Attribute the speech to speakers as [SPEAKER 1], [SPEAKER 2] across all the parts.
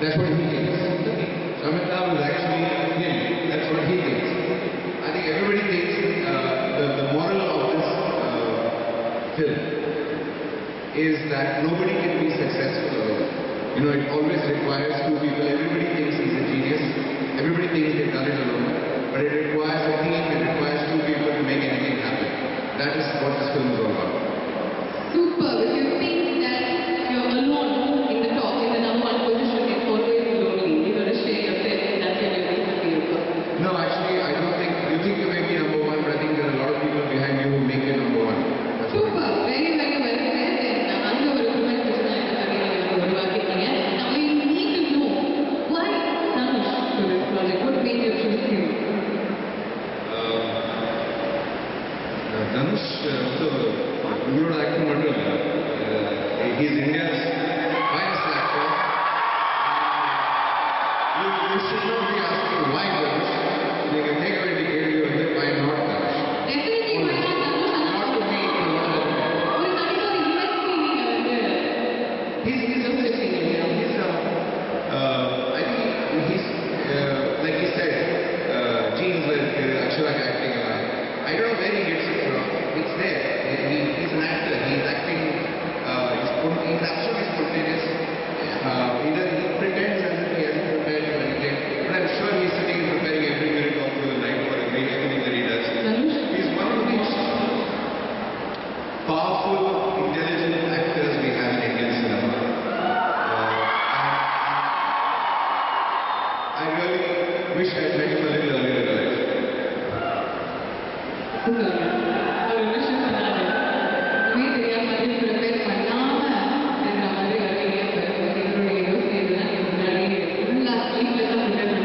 [SPEAKER 1] That's what he thinks. Amitabh is actually him. That's what he thinks. I think everybody thinks the moral of this film is that nobody can be successful alone. You know, it always requires two people. Everybody thinks he's a genius. Everybody thinks they've done it alone. But it requires a team. It requires two people to make anything happen. That is what this film is all about.
[SPEAKER 2] Super. If you think that you're alone in the top, in the number one position, it's always lonely. You've got to share your set, and that's when you're really happy.
[SPEAKER 1] No, actually, I don't think, you think you may be number one, but I think there are a lot of people behind you who make you number one. That's
[SPEAKER 2] Super. Very, very well said. And I'm going to recommend this night that you're working again. Now, we need to know why Dhanush for this project. What made you choose him?
[SPEAKER 1] Dhanush, also, you know, acting wonder. He's India's finest actor. You should not be asking why Dhanush. They can take away the care you and why not Dhanush.
[SPEAKER 2] Definitely why not Dhanush?
[SPEAKER 1] Not to me, to not other people.
[SPEAKER 2] ஒரு நடிகர் USP நீங்க வந்து
[SPEAKER 1] He's I think he's like he said, genes like Aksharak acting. I don't know where he gets it from. It's there. He's an actor. He's acting. He's absolutely spontaneous. He pretends as if he hasn't prepared for anything, but I'm sure he's sitting and preparing every minute of the night for everything that he does. He's one of the most powerful, intelligent actors we have in Indian cinema. I really wish I'd met him a little earlier in life.
[SPEAKER 2] ஒரு விஷயம் சொன்னாரு தெரியாம மாதிரி prepare பண்ணாம இருக்கிற மாதிரி வரீங்க எங்களுடைய யோசனை இதுதான் முன்னாடி ஃபுல்லா ஸ்லீப்ல தான் prepare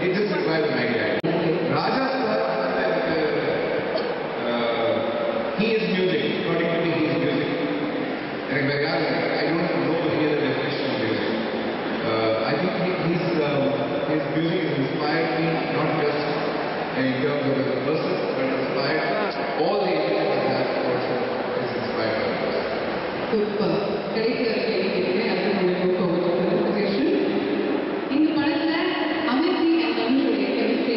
[SPEAKER 2] It just requires an idea. Raja sir, he is music. According to me, he is music. And I don't know here the definition of music. I think his music has inspired me, not just in terms of as a person, but inspired all the Indians that also is inspired by us. Super. Very clear. I think we will go forward to the conversation. In the படத்துல Amirthi and தனுஷுடைய chemistry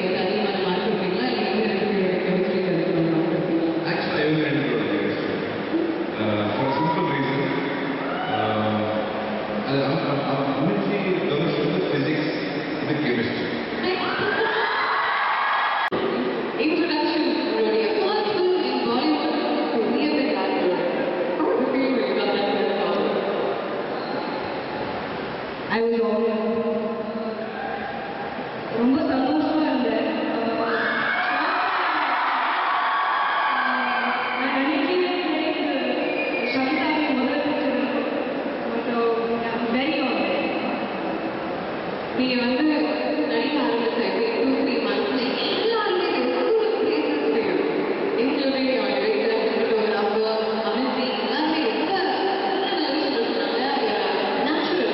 [SPEAKER 2] வந்து அதிகமான mark கொடுப்பீங்களா இல்லை இந்த ரெண்டு பேருடைய chemistry அதிகமான mark கொடுப்பீங்களா?
[SPEAKER 1] Actually, I will end with chemistry. For a simple reason. Amitji, Dhanush is the physics, the chemistry.
[SPEAKER 2] Introduction உங்களுடைய first film in Bollywood to be a big actor. How do you feel when you got that first call?
[SPEAKER 3] I was always ரொம்ப சந்தோஷமா இருந்தேன். நான் நினைக்கிறேன் ஷவிதாவை முதல் picture very honoured.
[SPEAKER 2] நீங்க வந்து நடிக்க ஆரம்பிச்ச 2-3 monthsல எல்லாருமே எவ்வளவு places தெரியும். Including your director, photographer, Amirthi எல்லாருமே நல்ல விஷயங்கள் சொன்னாங்க. Natural.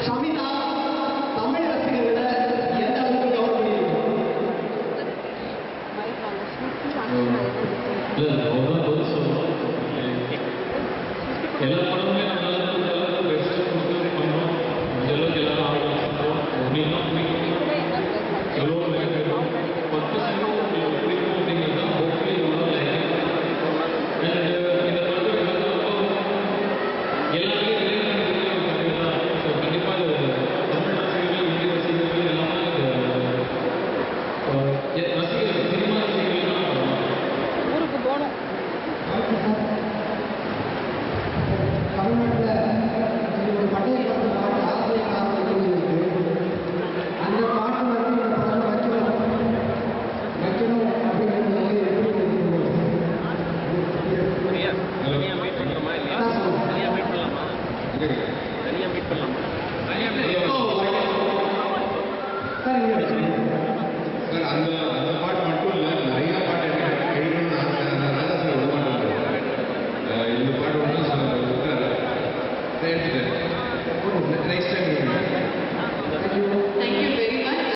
[SPEAKER 4] ஷமிதா தமிழ் ரசிகர்களை எந்த அளவுக்கு கவர் பண்ணியிருக்கோம்?
[SPEAKER 5] இல்ல, அவங்க பதில் சொல்லணும். எல்லாரும்